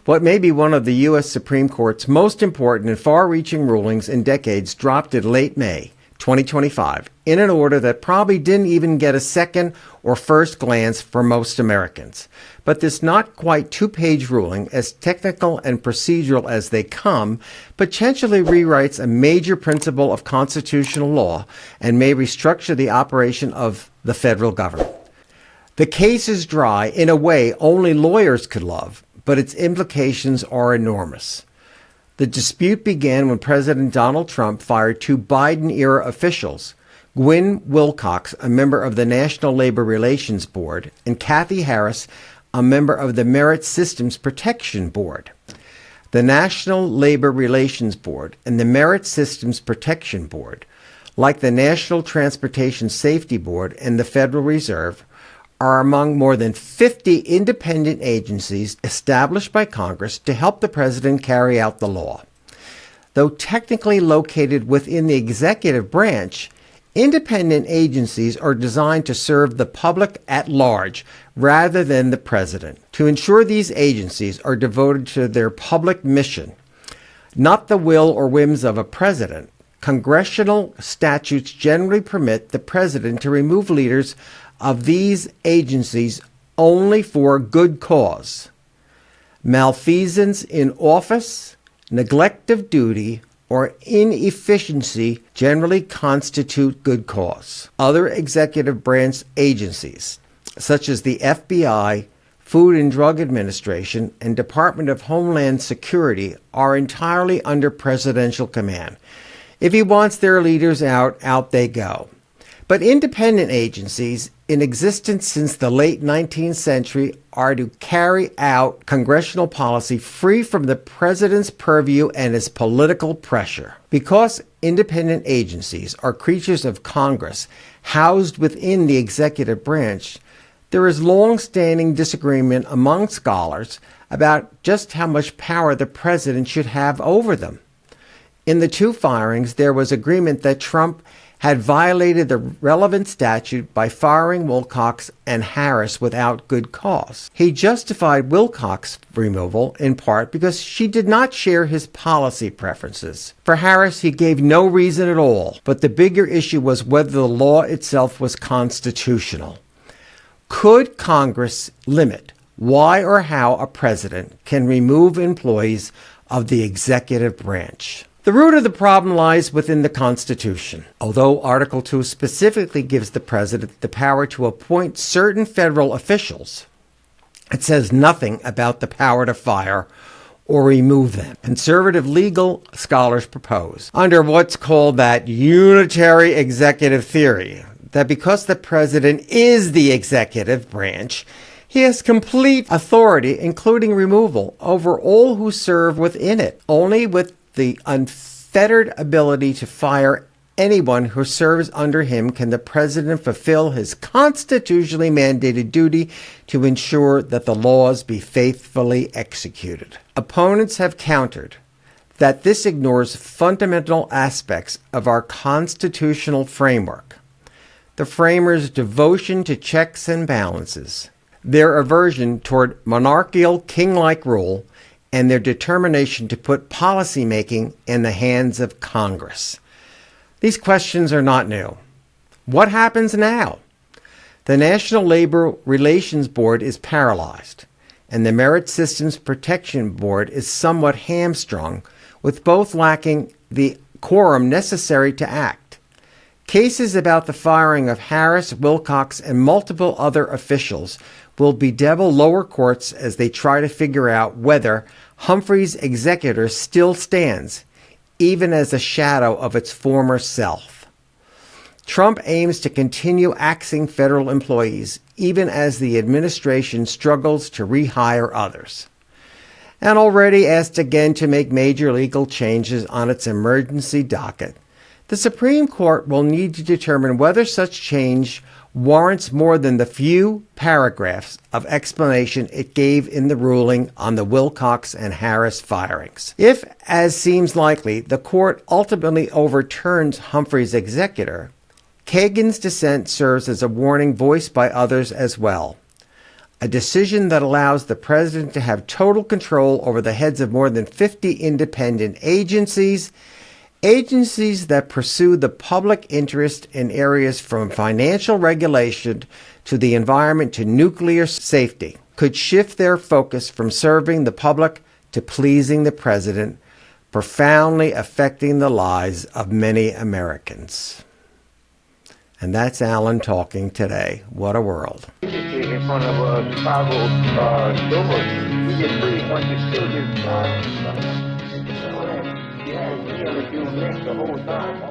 What may be one of the U.S. Supreme Court's most important and far-reaching rulings in decades dropped in late May 2025 in an order that probably didn't even get a second or first glance for most Americans. But this not quite two-page ruling, as technical and procedural as they come, potentially rewrites a major principle of constitutional law and may restructure the operation of the federal government. The case is dry in a way only lawyers could love, but its implications are enormous. The dispute began when President Donald Trump fired two Biden-era officials, Gwynne Wilcox, a member of the National Labor Relations Board, and Kathy Harris, a member of the Merit Systems Protection Board. The National Labor Relations Board and the Merit Systems Protection Board, like the National Transportation Safety Board and the Federal Reserve, are among more than 50 independent agencies established by Congress to help the president carry out the law. Though technically located within the executive branch, independent agencies are designed to serve the public at large rather than the president. To ensure these agencies are devoted to their public mission, not the will or whims of a president, congressional statutes generally permit the president to remove leaders of these agencies only for good cause. Malfeasance in office, neglect of duty, or inefficiency generally constitute good cause. Other executive branch agencies, such as the FBI, Food and Drug Administration, and Department of Homeland Security, are entirely under presidential command. If he wants their leaders out, out they go. But independent agencies in existence since the late 19th century are to carry out congressional policy free from the president's purview and his political pressure. Because independent agencies are creatures of Congress housed within the executive branch, there is long-standing disagreement among scholars about just how much power the president should have over them. In the two firings, there was agreement that Trump had violated the relevant statute by firing Wilcox and Harris without good cause. He justified Wilcox's removal in part because she did not share his policy preferences. For Harris, he gave no reason at all, but the bigger issue was whether the law itself was constitutional. Could Congress limit why or how a president can remove employees of the executive branch? The root of the problem lies within the Constitution. Although Article 2 specifically gives the president the power to appoint certain federal officials, it says nothing about the power to fire or remove them. Conservative legal scholars propose, under what's called that unitary executive theory, that because the president is the executive branch, he has complete authority, including removal, over all who serve within it, only with the unfettered ability to fire anyone who serves under him can the president fulfill his constitutionally mandated duty to ensure that the laws be faithfully executed. Opponents have countered that this ignores fundamental aspects of our constitutional framework. The framers' devotion to checks and balances, their aversion toward monarchical king-like rule, and their determination to put policymaking in the hands of Congress. These questions are not new. What happens now? The National Labor Relations Board is paralyzed, and the Merit Systems Protection Board is somewhat hamstrung, with both lacking the quorum necessary to act. Cases about the firing of Harris, Wilcox, and multiple other officials will bedevil lower courts as they try to figure out whether Humphrey's executor still stands, even as a shadow of its former self. Trump aims to continue axing federal employees, even as the administration struggles to rehire others, and already asked again to make major legal changes on its emergency docket. The Supreme Court will need to determine whether such change warrants more than the few paragraphs of explanation it gave in the ruling on the Wilcox and Harris firings. If, as seems likely, the court ultimately overturns Humphrey's executor, Kagan's dissent serves as a warning voiced by others as well. a decision that allows the president to have total control over the heads of more than 50 independent agencies that pursue the public interest in areas from financial regulation to the environment to nuclear safety, could shift their focus from serving the public to pleasing the president, profoundly affecting the lives of many Americans. And that's Alan talking today. What a world. In front of Chicago doors. He just pretty much still just, he had to do this the whole time.